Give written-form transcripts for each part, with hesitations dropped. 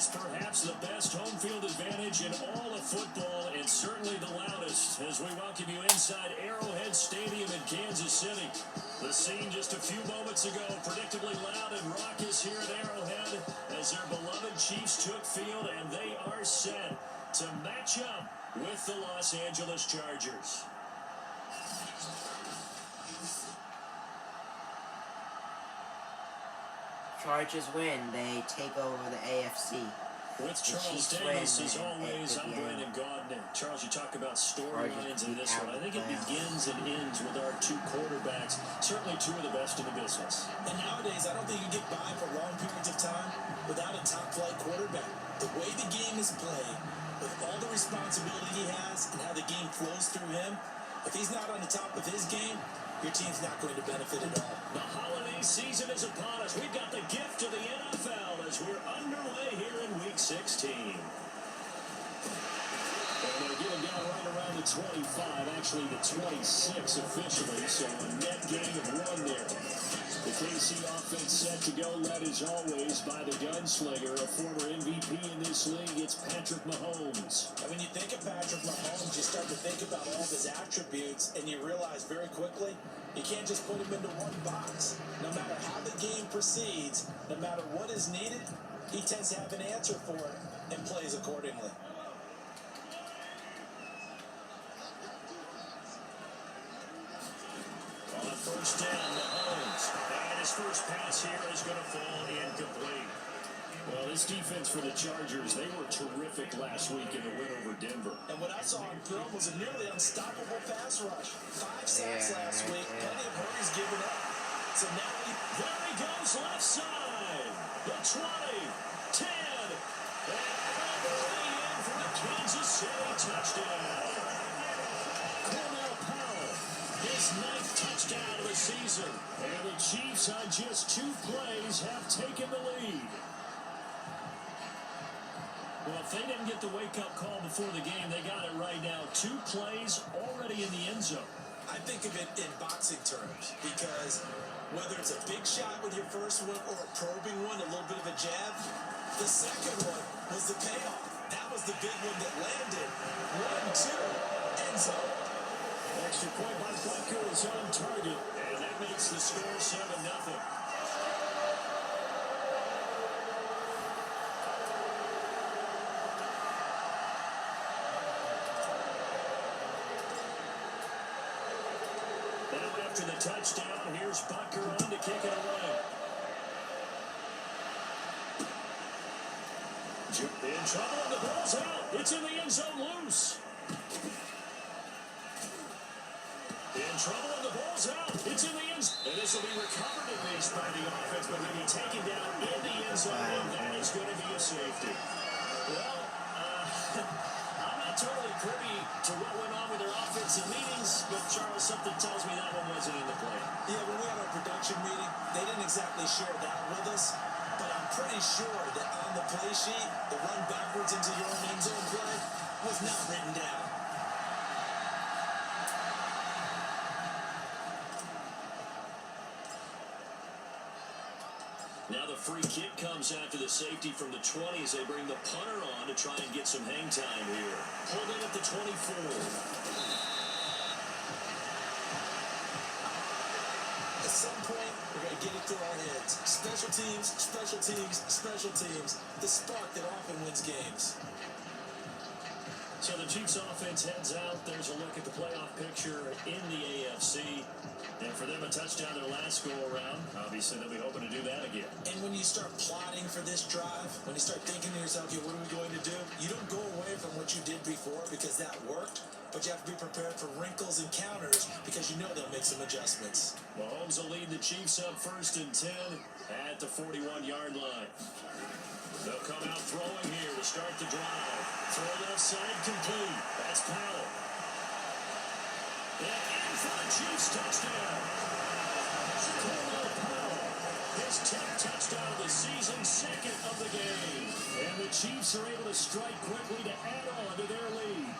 is perhaps the best home field advantage in all of football, and certainly the loudest, as we welcome you inside Arrowhead Stadium in Kansas City. The scene just a few moments ago, predictably loud and raucous here at Arrowhead as their beloved Chiefs took field, and they are set to match up with the Los Angeles Chargers. Chargers win. They take over the AFC. With Charles Davis, as always, I'm Brandon Gaudin. Charles, you talk about storylines in this one. I think it begins and ends with our two quarterbacks, certainly two of the best in the business. And nowadays, I don't think you get by for long periods of time without a top-flight quarterback. The way the game is played, with all the responsibility he has and how the game flows through him, if he's not on the top of his game, your team's not going to benefit at all. The holiday season is upon us. We've got the gift of the NFL as we're underway here in Week 16. And they're getting down right around the 25, actually the 26 officially, so a net gain of one there. The KC offense set to go, led as always by the gunslinger, a former MVP in this league. It's Patrick Mahomes. And when you think of Patrick Mahomes, you start to think about all of his attributes, and you realize very quickly, you can't just put him into one box. No matter how the game proceeds, no matter what is needed, he tends to have an answer for it and plays accordingly. On first down, Mahomes. And his first pass here is going to fall incomplete. Well, this defense for the Chargers, they were terrific last week in the win over Denver. And what I saw on film was a nearly unstoppable pass rush. 5 sacks last week, plenty of hurries given up. So now there he goes left side. The 20, 10, and all the way in for the Kansas City touchdown. Cornell Powell, his 9th touchdown of the season. And the Chiefs on just 2 plays have taken the lead. Well, if they didn't get the wake-up call before the game, they got it right now. 2 plays already in the end zone. I think of it in boxing terms because whether it's a big shot with your first one or a probing one, a little bit of a jab, the second one was the payoff. That was the big one that landed. 1-2, end zone. Extra point by Bucker is on target, and that makes the score 7-0. After the touchdown, here's Bucker on to kick it away. In trouble, and the ball's out. It's in the end zone loose. In trouble, and the ball's out. It's in the end zone. And this will be recovered at least by the offense, but maybe taken down in the end zone, and that is going to be a safety. Well, I'm not totally privy to what went on with their offensive meetings, but Charles, something tells me that one wasn't in the plan. Yeah, when we had our production meeting, they didn't exactly share that with us, but I'm pretty sure that on the play sheet, the run backwards into your own end zone play was not written down. Now the free kick comes after the safety from the 20 as they bring the punter on to try and get some hang time here. Pulled in at the 24. At some point, we're going to get it through our heads. Special teams, special teams, special teams. The spark that often wins games. So the Chiefs offense heads out. There's a look at the playoff picture in the AFC. And for them, a touchdown their last go-around. Obviously, they'll be hoping to do that again. And when you start plotting for this drive, when you start thinking to yourself, okay, what are we going to do? You don't go away from what you did before because that worked. But you have to be prepared for wrinkles and counters because you know they'll make some adjustments. Mahomes will lead the Chiefs up 1st and 10 at the 41-yard line. They'll come out throwing here to start the drive. Throw left side complete. That's Powell. And in for the Chiefs touchdown. Cornell Powell, his 10th touchdown of the season, 2nd of the game. And the Chiefs are able to strike quickly to add on to their lead.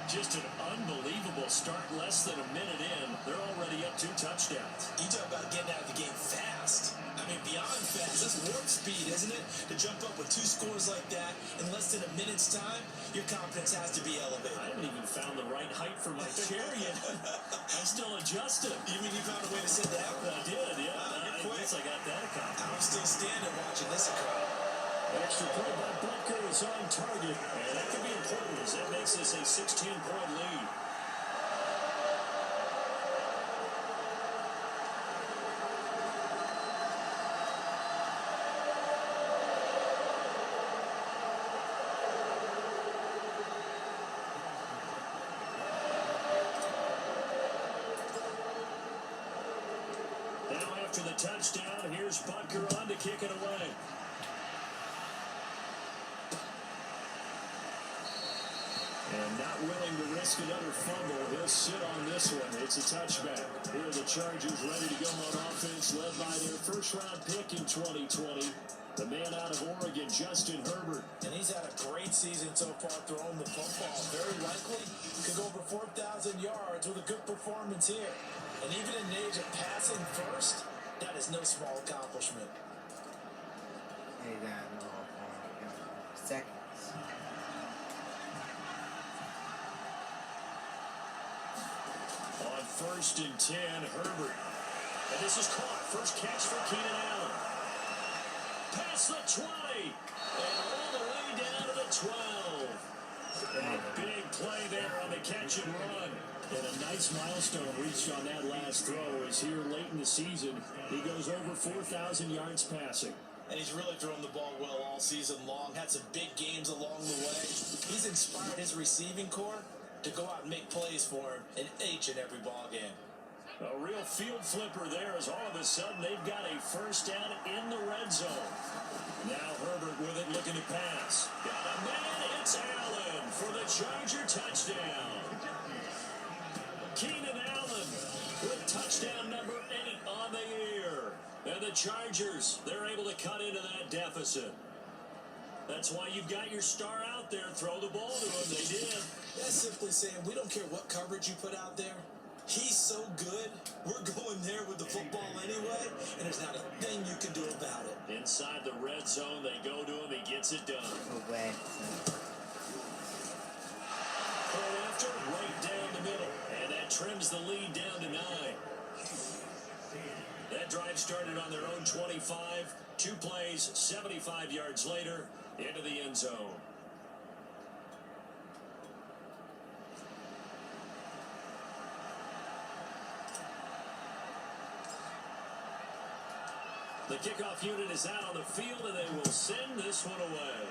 Just an unbelievable start, less than a minute in. They're already up 2 touchdowns. You talk about getting out of the game fast. I mean, beyond fast. just warp speed, isn't it? To jump up with 2 scores like that in less than a minute's time, your confidence has to be elevated. I haven't even found the right height for my chair yet. I'm still adjusting. You mean you found a way to sit down? I did, yeah. You're I quick. guess I got that accomplished. I'm still standing watching this occur. Extra point by Butker is on target. And that could be important as that makes this a 16-point lead. Now after the touchdown, here's Butker on to kick it away. And not willing to risk another fumble, he'll sit on this one. It's a touchback. Here are the Chargers ready to go on offense, led by their first-round pick in 2020, the man out of Oregon, Justin Herbert. And he's had a great season so far throwing the football. Very likely could go over 4,000 yards with a good performance here. And even in the age of passing first, that is no small accomplishment. They got no seconds. On 1st and 10, Herbert. And this is caught. First catch for Keenan Allen. Past the 20. And all the way down to the 12. And a big play there on the catch and run. And a nice milestone reached on that last throw as here late in the season, he goes over 4,000 yards passing. And he's really thrown the ball well all season long. Had some big games along the way. He's inspired his receiving corps to go out and make plays for him in each and every ball game. A real field flipper there as all of a sudden they've got a first down in the red zone. Now Herbert with it looking to pass. Got a man, it's Allen for the Charger touchdown. Keenan Allen with touchdown number 8 on the year. And the Chargers, they're able to cut into that deficit. That's why you've got your star out there. Throw the ball to him. They did. That's simply saying we don't care what coverage you put out there. He's so good, we're going there with the football anyway, and there's not a thing you can do about it. Inside the red zone, they go to him. He gets it done. Away. Point after, right down the middle. And that trims the lead down to 9. That drive started on their own 25. 2 plays, 75 yards later, into the end zone. The kickoff unit is out on the field, and they will send this one away.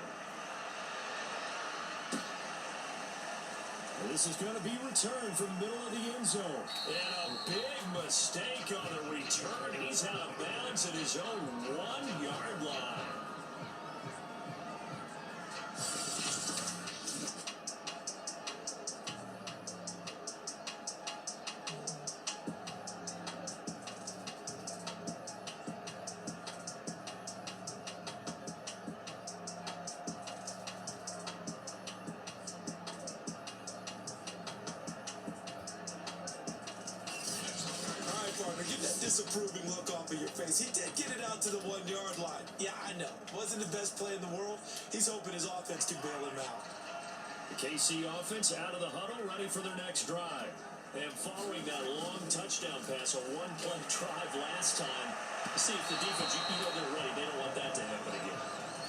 This is going to be returned from the middle of the end zone. And a big mistake on the return. He's out of bounds at his own 1-yard line. Get that disapproving look off of your face. He did get it out to the 1-yard line. Yeah, I know. Wasn't the best play in the world. He's hoping his offense can bail him out. The KC offense out of the huddle, ready for their next drive. And following that long touchdown pass, a 1-play drive last time, see if the defense, you know they're ready. They don't want that to happen again.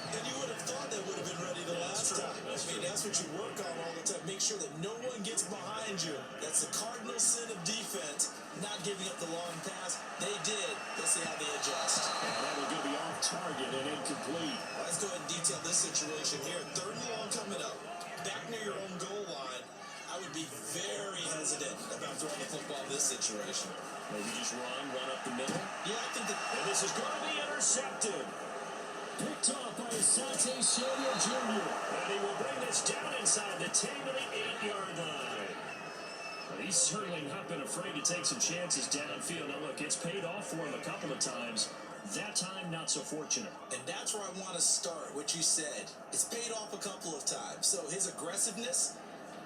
And you would have thought they would have been ready the last time. That's what you work on all the time. Make sure that no one gets behind you. That's the cardinal sin of defense, not giving up the long pass. They did. Let's see how they adjust. And that will go be off target and incomplete. Let's go ahead and detail this situation here. 3rd and long coming up. Back near your own goal line. I would be very hesitant about throwing the football in this situation. Maybe just run up the middle. Yeah, I think that. And this is going to be intercepted. Picked off by Asante Samuel Jr. And he will bring this down inside the 10 to the 8-yard line. Well, he's certainly not been afraid to take some chances downfield. Now, look, it's paid off for him a couple of times. That time, not so fortunate. And that's where I want to start, what you said. It's paid off a couple of times. So his aggressiveness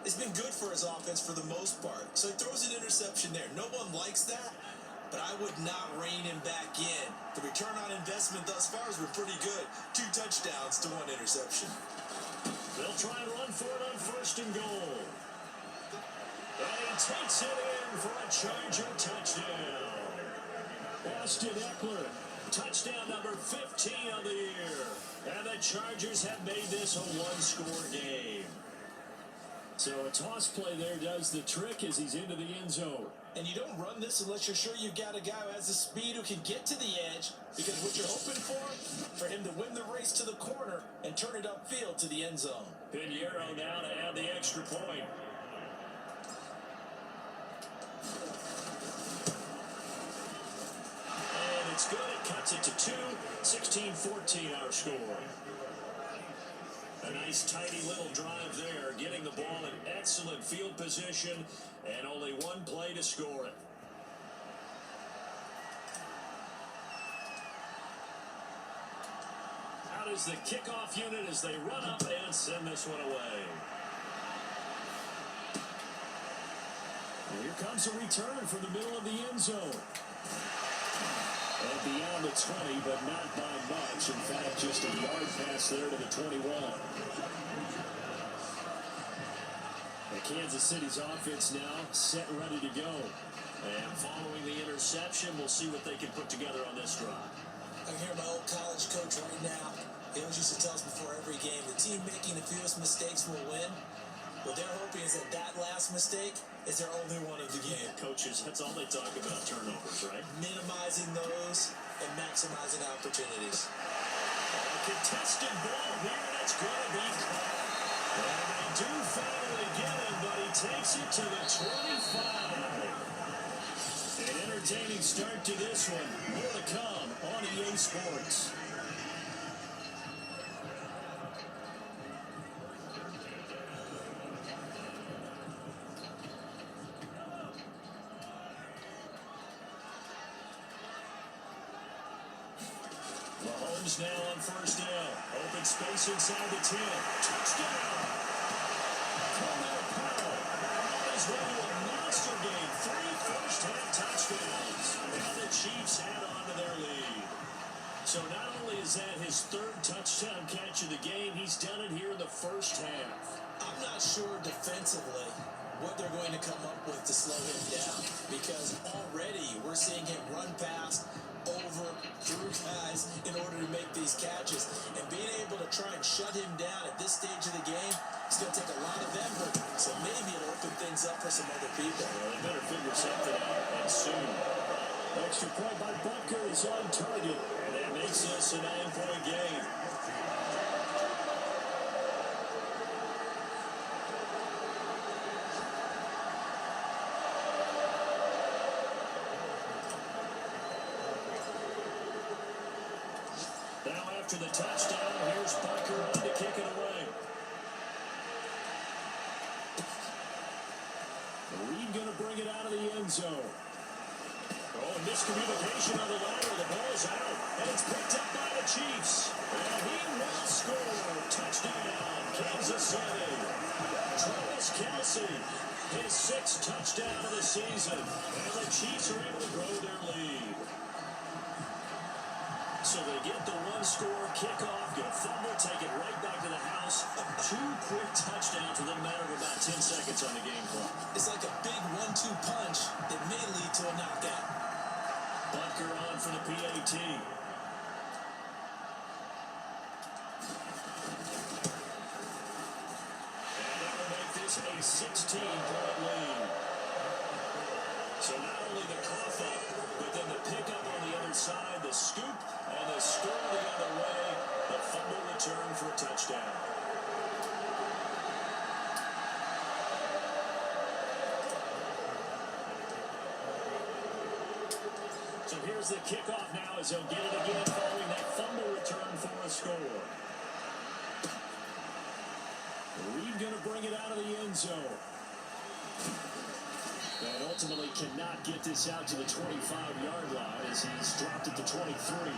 has been good for his offense for the most part. So he throws an interception there. No one likes that. but I would not rein him back in. The return on investment thus far has been pretty good. 2 touchdowns to 1 interception. They'll try and run for it on 1st and goal. And he takes it in for a Charger touchdown. Austin Eckler, touchdown number 15 of the year. And the Chargers have made this a 1-score game. So a toss play there does the trick as he's into the end zone. And you don't run this unless you're sure you've got a guy who has the speed who can get to the edge, because what you're hoping for him to win the race to the corner and turn it upfield to the end zone. Pinheiro now to add the extra point. And it's good. It cuts it to 2. 16-14 our score. A nice tidy little drive there, getting the ball in excellent field position, and only 1 play to score it. Out is the kickoff unit as they run up and send this one away. And here comes a return from the middle of the end zone. And beyond the 20, but not by much. In fact, just a yard pass there to the 21. And Kansas City's offense now set and ready to go. And following the interception, we'll see what they can put together on this drive. I hear my old college coach right now. He always used to tell us before every game, the team making the fewest mistakes will win. What they're hoping is that last mistake is their only one of the game. Coaches, that's all they talk about, turnovers, right? Minimizing those and maximizing opportunities. A contested ball here, and it's going to be caught. And they do finally get him, but he takes it to the 25. An entertaining start to this one. More to come on EA Sports. Mahomes now on 1st down. Open space inside the 10. Touchdown! Connor Powell on his way to a monster game. 3 first-half touchdowns. And the Chiefs add on to their lead. So not only is that his 3rd touchdown catch of the game, he's done it here in the first half. I'm not sure defensively what they're going to come up with to slow him down, because already we're seeing him run past, over, through guys in order to make these catches. And being able to try and shut him down at this stage of the game, it's going to take a lot of effort. So maybe it'll open things up for some other people. Well, they better figure something out, and soon. Extra point by Butker is on target, and that makes this a 9-point game. Now after the touchdown, here's Butker on to kick it away. Reed going to bring it out of the end zone. Oh, miscommunication on the lateral. The ball is out, and it's picked up by the Chiefs. And he will score. Touchdown, Kansas City. Travis Kelce, his 6th touchdown of the season. And the Chiefs are able to grow their lead. So they get the 1-score kickoff, get a fumble, take it right back to the house. 2 quick touchdowns within a matter of about 10 seconds on the game clock. It's like a big 1-2 punch that may lead to a knockout. Butker on for the PAT. And that will make this a 16-point lead. So not only the cough up, but then the pickup on the other side, the scoop, and the score the other way. The fumble return for a touchdown. So here's the kickoff now as they'll get it again following that fumble return for a score. Reed going to bring it out of the end zone. And ultimately cannot get this out to the 25-yard line as he's dropped it to 23.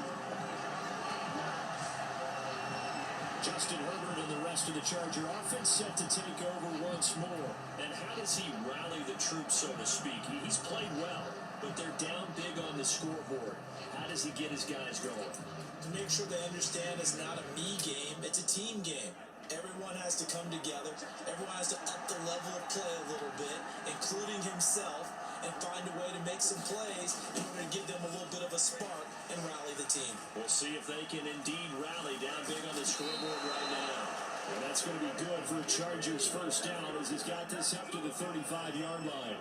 Justin Herbert and the rest of the Charger offense set to take over once more. And how does he rally the troops, so to speak? He's played well, but they're down big on the scoreboard. How does he get his guys going? To make sure they understand it's not a me game, it's a team game. Everyone has to come together. Everyone has to up the level of play a little bit, including himself, and find a way to make some plays in order to give them a little bit of a spark and rally the team. We'll see if they can indeed rally down big on the scoreboard right now. And that's going to be good for Chargers first down as he's got this up to the 35-yard line.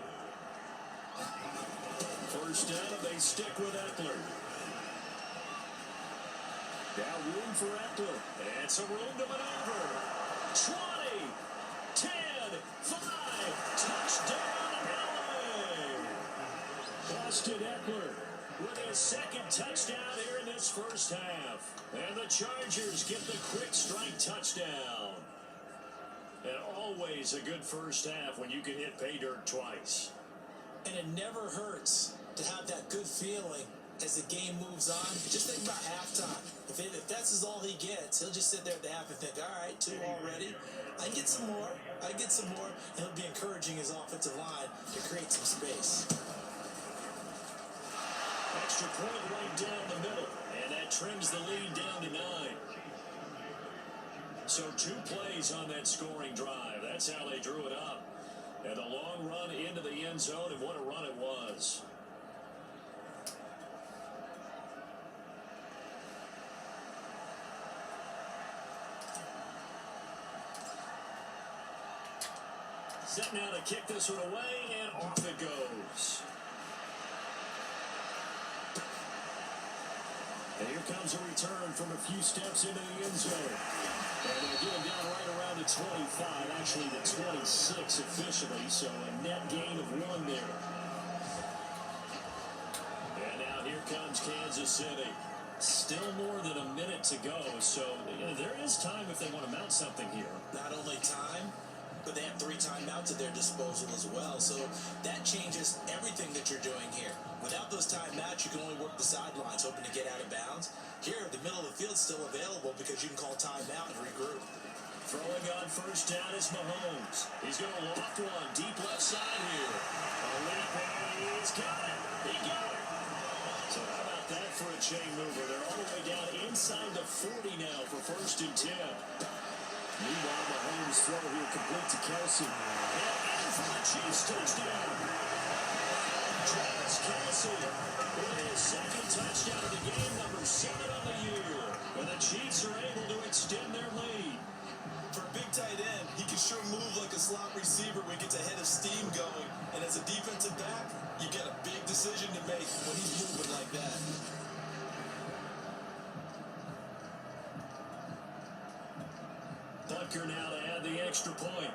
First down, they stick with Eckler. Now room for Eckler. And some room to maneuver. 20, 10, 5, touchdown LA. Austin Eckler with his second touchdown here in this first half. And the Chargers get the quick strike touchdown. And always a good first half when you can hit pay dirt twice. And it never hurts to have that good feeling as the game moves on. Just think about halftime. If that's all he gets, he'll just sit there at the half and think, all right, 2 already. I get some more. And he'll be encouraging his offensive line to create some space. Extra point right down the middle. And that trims the lead down to 9. So 2 plays on that scoring drive. That's how they drew it up. And a long run into the end zone, and what a run it was. Set now to kick this one away, and off it goes. And here comes a return from a few steps into the end zone. And they'll get him down right around the 25, actually the 26 officially, so a net gain of 1 there. And now here comes Kansas City. Still more than a minute to go, so there is time if they want to mount something here. Not only time, but they have 3 timeouts at their disposal as well. So that changes everything that you're doing here. Without those timeouts, you can only work the sidelines, hoping to get out of bounds. Here, the middle of the field's still available because you can call timeout and regroup. Throwing on first down is Mahomes. He's going to loft one deep left side here. A leap, and he's got it. He got it. So how about that for a chain mover? They're all the way down inside the 40 now for first and 10. Meanwhile, Mahomes throw here complete to Kelsey. And in for the Chiefs touchdown. Travis Kelsey with his second touchdown of the game, number 7 on the year. And the Chiefs are able to extend their lead. For a big tight end, he can sure move like a slot receiver when he gets a head of steam going. And as a defensive back, you got a big decision to make when he's moving like that. Butker now to add the extra point.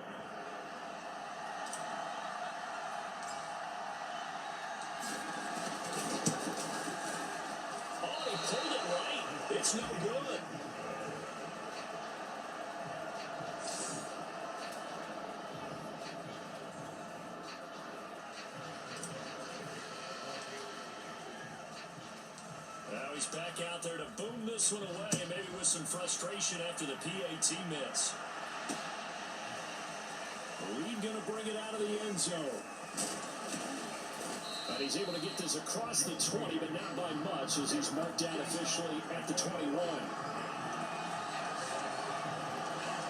Oh, he pulled it right. It's no good. Now he's back out there to boom this one away, maybe with some frustration after the PAT miss. Reed going to bring it out of the end zone. And he's able to get this across the 20, but not by much as he's marked down officially at the 21.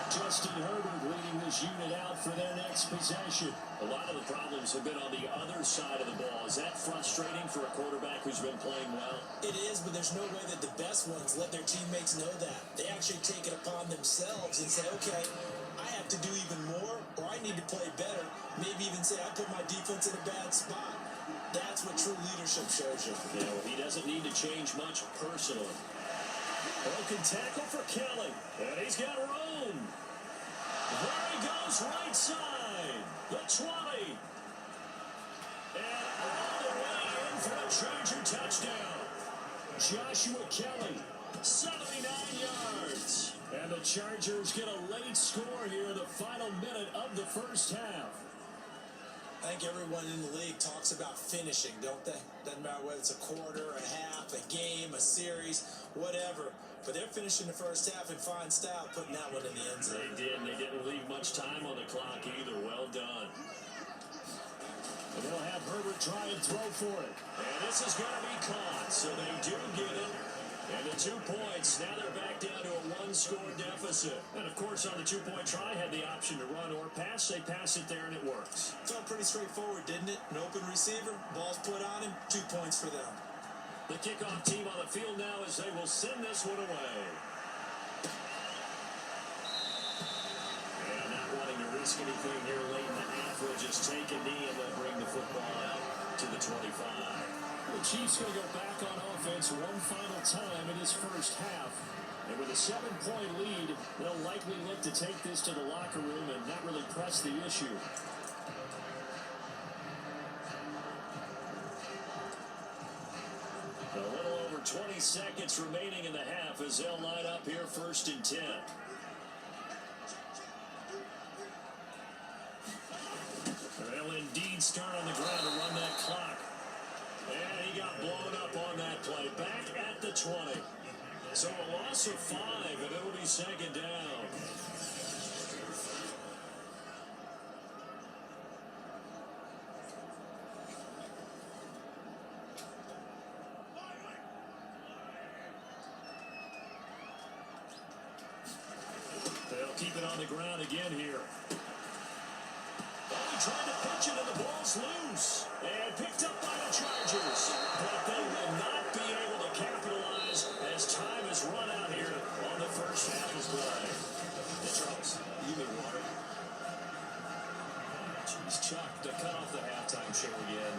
Justin Herbert leading this unit out for their next possession. A lot of the problems have been on the other side of the ball. Is that frustrating for a quarterback who's been playing well? It is, but there's no way that the best ones let their teammates know that. They actually take it upon themselves and say, okay, I have to do even more, or I need to play better. Maybe even say, I put my defense in a bad spot. That's what true leadership shows you. Yeah, well, he doesn't need to change much personally. Broken tackle for Kelly, and he's got room. There he goes, right side, the 20. And all the way in for a Charger touchdown. Joshua Kelly, 79 yards. And the Chargers get a late score here, the final minute of the first half. I think everyone in the league talks about finishing, don't they? Doesn't matter whether it's a quarter, a half, a game, a series, whatever. But they're finishing the first half in fine style, putting that one in the end zone. They did. They didn't leave much time on the clock either. Well done. And they'll have Herbert try and throw for it. And this is going to be caught. So they do get it. And the 2 points, now they're back down to a one-score deficit. And, of course, on the two-point try, had the option to run or pass. They pass it there, and it works. Felt pretty straightforward, didn't it? An open receiver, ball's put on him, 2 points for them. The kickoff team on the field now as they will send this one away. And not wanting to risk anything here late in the half, we'll just take a knee and they'll bring the football out to the 25. The Chiefs going to go back on offense one final time in this first half. And with a 7-point lead, they'll likely look to take this to the locker room and not really press the issue. A little over 20 seconds remaining in the half as they'll line up here 1st and 10. They'll indeed start on the ground to run that clock. And he got blown up on that play. Back at the 20. So a loss of 5, and it'll be 2nd down. They'll keep it on the ground again here. Oh, he tried to pitch it, and the ball's loose. And picked up by the Chargers. But they will not be able to capitalize as time has run out here on the first half of play. Hey, Charles, you need water? Jeez, Chuck, to cut off the halftime show again.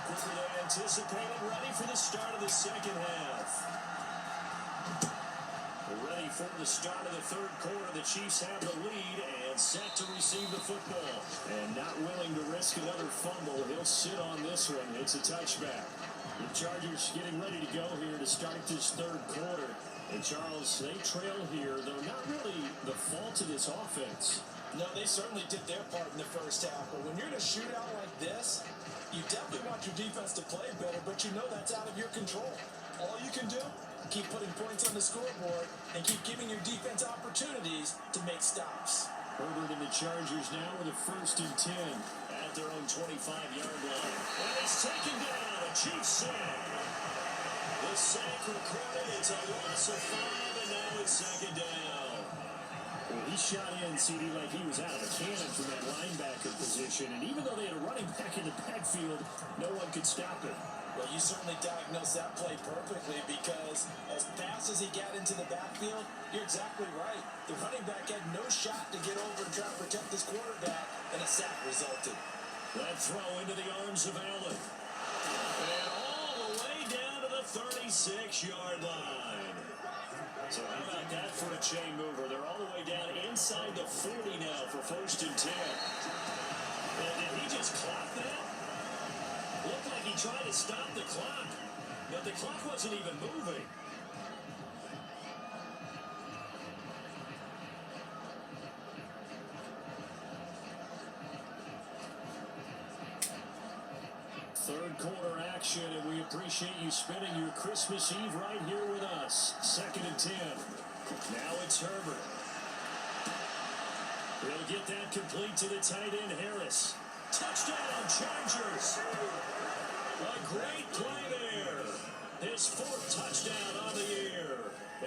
Quicker than anticipated, ready for the start of the second half. Ready for the start of the third quarter. The Chiefs have the lead and set to receive the football. And not willing to risk another fumble, he'll sit on this one. It's a touchback. The Chargers getting ready to go here to start this third quarter. And Charles, they trail here, though not really the fault of this offense. No, they certainly did their part in the first half. But when you're in a shootout like this, you definitely want your defense to play better, but you know that's out of your control. All you can do, keep putting points on the scoreboard and keep giving your defense opportunities to make stops. Herbert and the Chargers now with a 1st and 10 at their own 25-yard line. And it's taken down. A Chiefs sack. The sack recorded. It's a loss of 5, and now it's 2nd down. Well, he shot in, CD, like he was out of a cannon from that linebacker position. And even though they had a running back in the backfield, no one could stop it. Well, you certainly diagnosed that play perfectly because as fast as he got into the backfield, you're exactly right. The running back had no shot to get over and try to protect his quarterback, and a sack resulted. That throw into the arms of Allen. And all the way down to the 36-yard line. So how about that for a chain mover? They're all the way down inside the 40 now for 1st and 10. And did he just clock that? Looked like he tried to stop the clock, but the clock wasn't even moving. Third quarter action, and we appreciate you spending your Christmas Eve right here with us. 2nd and 10. Now it's Herbert. He'll get that complete to the tight end, Harris. Touchdown, Chargers. A great play there. His 4th touchdown on the year.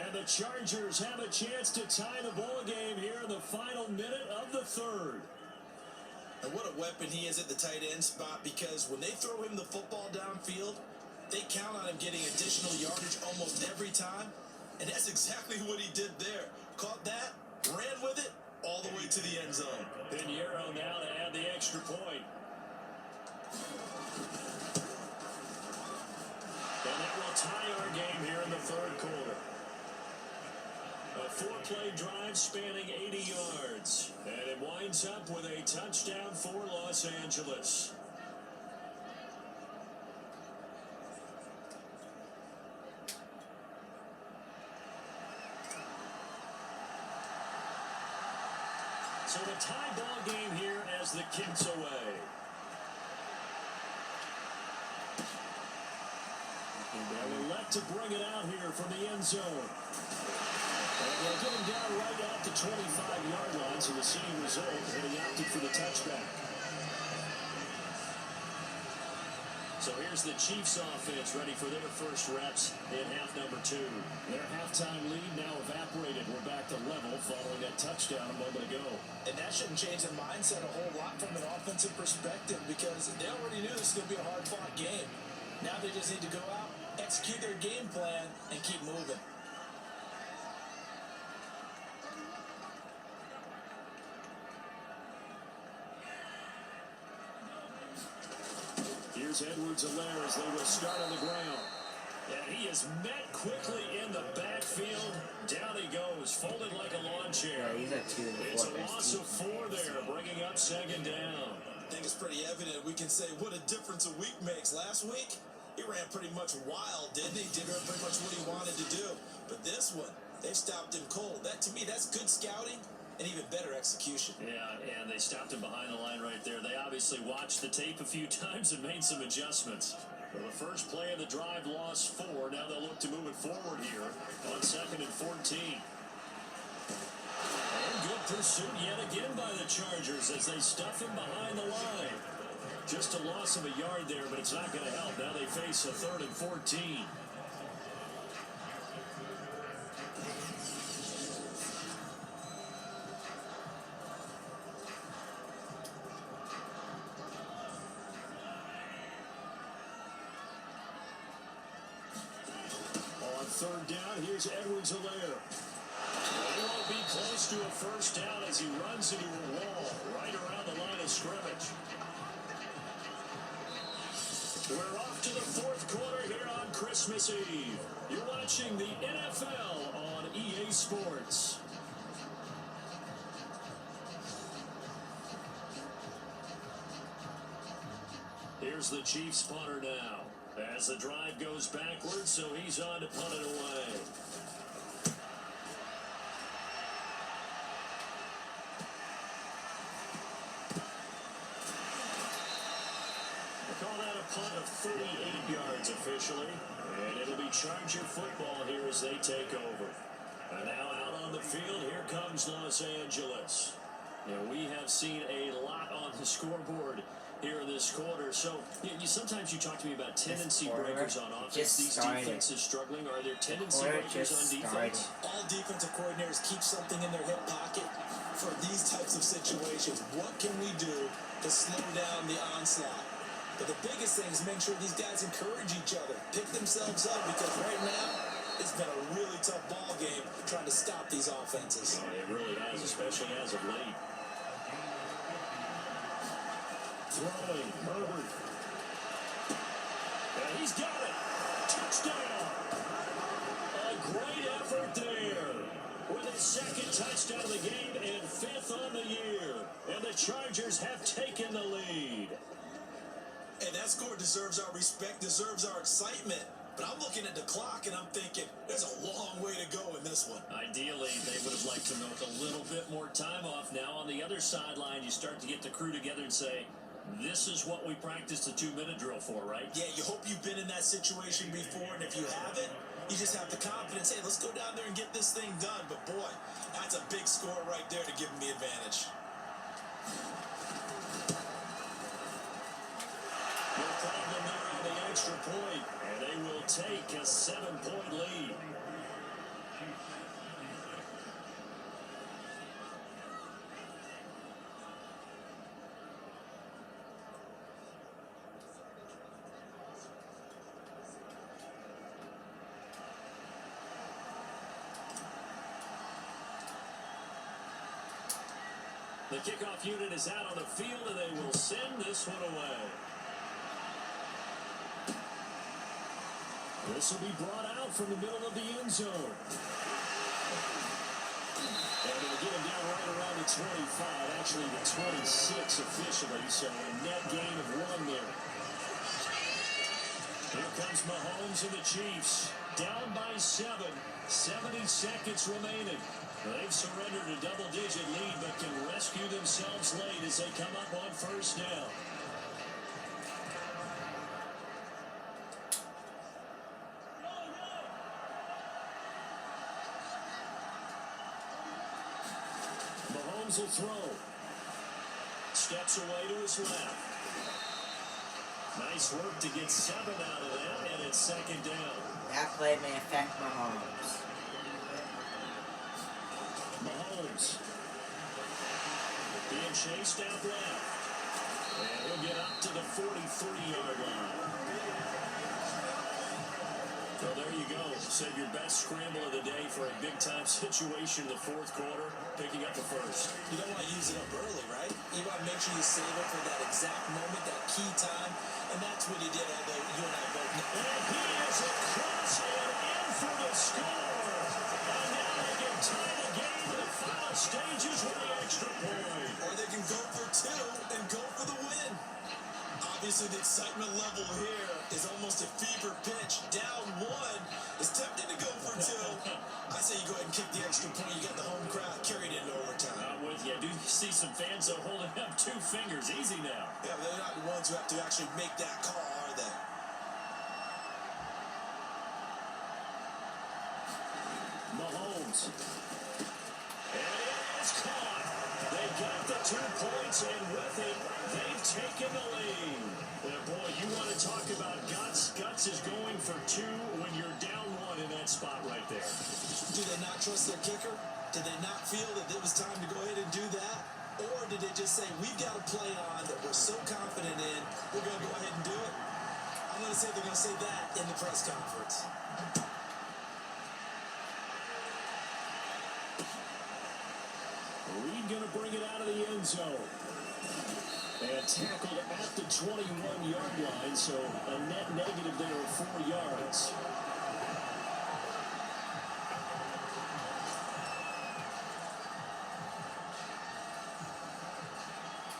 And the Chargers have a chance to tie the ball game here in the final minute of the 3rd. And what a weapon he is at the tight end spot, because when they throw him the football downfield, they count on him getting additional yardage almost every time. And that's exactly what he did there. Caught that, ran with it, all the way to the end zone. Pinheiro now to add the extra point. And that will tie our game here in the third quarter. A 4-play drive spanning 80 yards. And it winds up with a touchdown for Los Angeles. So a tie ball game here as the kick's away. And we left to bring it out here from the end zone. And they'll get him down right at the 25-yard line, so the same result, and he opted for the touchback. So here's the Chiefs offense ready for their first reps in half number 2. Their halftime lead now evaporated. We're back to level following that touchdown a moment ago. And that shouldn't change their mindset a whole lot from an offensive perspective because they already knew this was going to be a hard-fought game. Now they just need to go out, execute their game plan, and keep moving. Here's Edwards-Helaire as they will start on the ground. And he is met quickly in the backfield. Down he goes, folded like a lawn chair. Yeah, he's at 2 in the It's a fourth. loss of 4 there, bringing up second down. I think it's pretty evident we can say what a difference a week makes. Last week, he ran pretty much wild, didn't he? Did pretty much what he wanted to do. But this one, they stopped him cold. That, to me, that's good scouting and even better execution. Yeah, and they stopped him behind the line right there. They obviously watched the tape a few times and made some adjustments. Well, the first play of the drive lost 4. Now they'll look to move it forward here on 2nd and 14. And good pursuit yet again by the Chargers as they stuff him behind the line. Just a loss of a yard there, but it's not going to help. Now they face a 3rd and 14. On 3rd down, here's Edwards-Helaire. He won't be close to a first down as he runs into a wall right around the line of scrimmage. We're off to the 4th quarter here on Christmas Eve. You're watching the NFL on EA Sports. Here's the Chiefs punter now. As the drive goes backwards, so he's on to punt it away. Call that a punt of 38 yards officially. And it'll be Charger football here as they take over. And now out on the field, here comes Los Angeles. We have seen a lot on the scoreboard here in this quarter. So sometimes you talk to me about tendency breakers on offense. These defenses struggling. Are there tendency breakers on defense? All defensive coordinators keep something in their hip pocket for these types of situations. What can we do to slow down the onslaught? But the biggest thing is make sure these guys encourage each other, pick themselves up, because right now it's been a really tough ball game trying to stop these offenses. Oh, it really has, especially as of late. Throwing, Herbert. And he's got it. Touchdown. A great effort there. With his 2nd touchdown of the game and 5th on the year. And the Chargers have taken the lead. And that score deserves our respect, deserves our excitement. But I'm looking at the clock and I'm thinking, there's a long way to go in this one. Ideally, they would have liked to milk a little bit more time off. Now on the other sideline, you start to get the crew together and say, this is what we practiced the 2-minute drill for, right? Yeah, you hope you've been in that situation before, and if you haven't, you just have the confidence, hey, let's go down there and get this thing done. But boy, that's a big score right there to give them the advantage. No problem there on the extra point, and they will take a 7-point lead. The kickoff unit is out on the field, and they will send this one away. This will be brought out from the middle of the end zone. And they'll get him down right around the 25, actually the 26 officially, so a net gain of 1 there. Here comes Mahomes and the Chiefs, down by 7, 70 seconds remaining. They've surrendered a double-digit lead, but can rescue themselves late as they come up on 1st down. Mahomes will throw. Steps away to his left. Nice work to get 7 out of that, and it's second down. That play may affect Mahomes. Mahomes being chased out left. And he'll get up to the 43-yard line. So there you go. Save your best scramble of the day for a big-time situation in the fourth quarter, picking up the first. You don't want to use it up early, right? You want to make sure you save it for that exact moment, that key time, and that's what he did, although you and I both know. And he is across and in for the score. And now they can tie the game in the final stages with the extra point. Or they can go for 2 and go for the win. Obviously, the excitement level here is almost a fever pitch. Down 1 is tempted to go for 2. I say you go ahead and kick the extra point. You got the home crowd carried into overtime. I'm with you. I do see some fans though holding up 2 fingers. Easy now. Yeah, but they're not the ones who have to actually make that call, are they? Mahomes. And it is caught. They got the 2 points, and with it, they've taken the lead. Boy, you want to talk about guts. Guts is going for 2 when you're down 1 in that spot right there. Do they not trust their kicker? Did they not feel that it was time to go ahead and do that? Or did they just say, we've got a play on that we're so confident in, we're going to go ahead and do it? I'm going to say they're going to say that in the press conference. Reed going to bring it out of the end zone. And tackled at the 21-yard line, so a net negative there of 4 yards.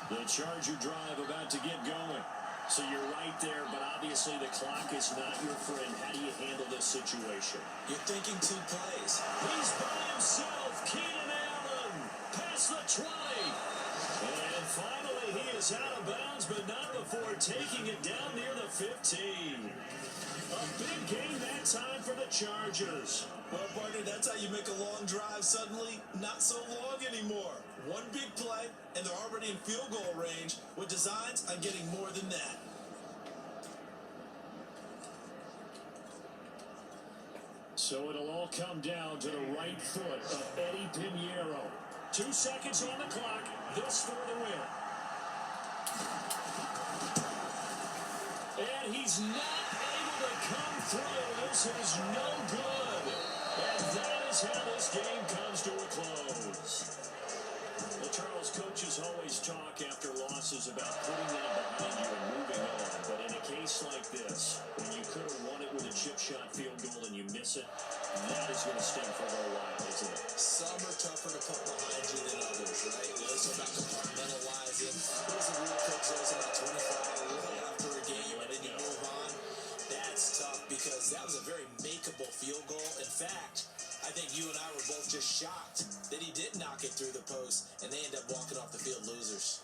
The Charger drive about to get going. So you're right there, but obviously the clock is not your friend. How do you handle this situation? You're thinking 2 plays. He's by himself. Keenan Allen past the 20. And finally he is out of bounds, but not before taking it down near the 15. A big game that time for the Chargers. Well, partner, that's how you make a long drive suddenly not so long anymore. 1 big play, and they're already in field goal range with designs on getting more than that. So it'll all come down to the right foot of Eddie Pinheiro. 2 seconds on the clock. This for the win. And he's not able to come through. This is no good. And that is how this game comes to a close. Well, Charles, coaches always talk after losses about putting that behind you and moving on. But in a case like this, when you could have won it with a chip shot field goal and you miss it, that is going to sting for a little while, isn't it? Some are tougher to put behind you than others, right? It's about compartmentalizing. There's a rule coach says about 25 after a game, and then you move on. That's tough because that was a very makeable field goal. In fact, I think you and I were both just shocked that he did knock it through the post, and they end up walking off the field losers.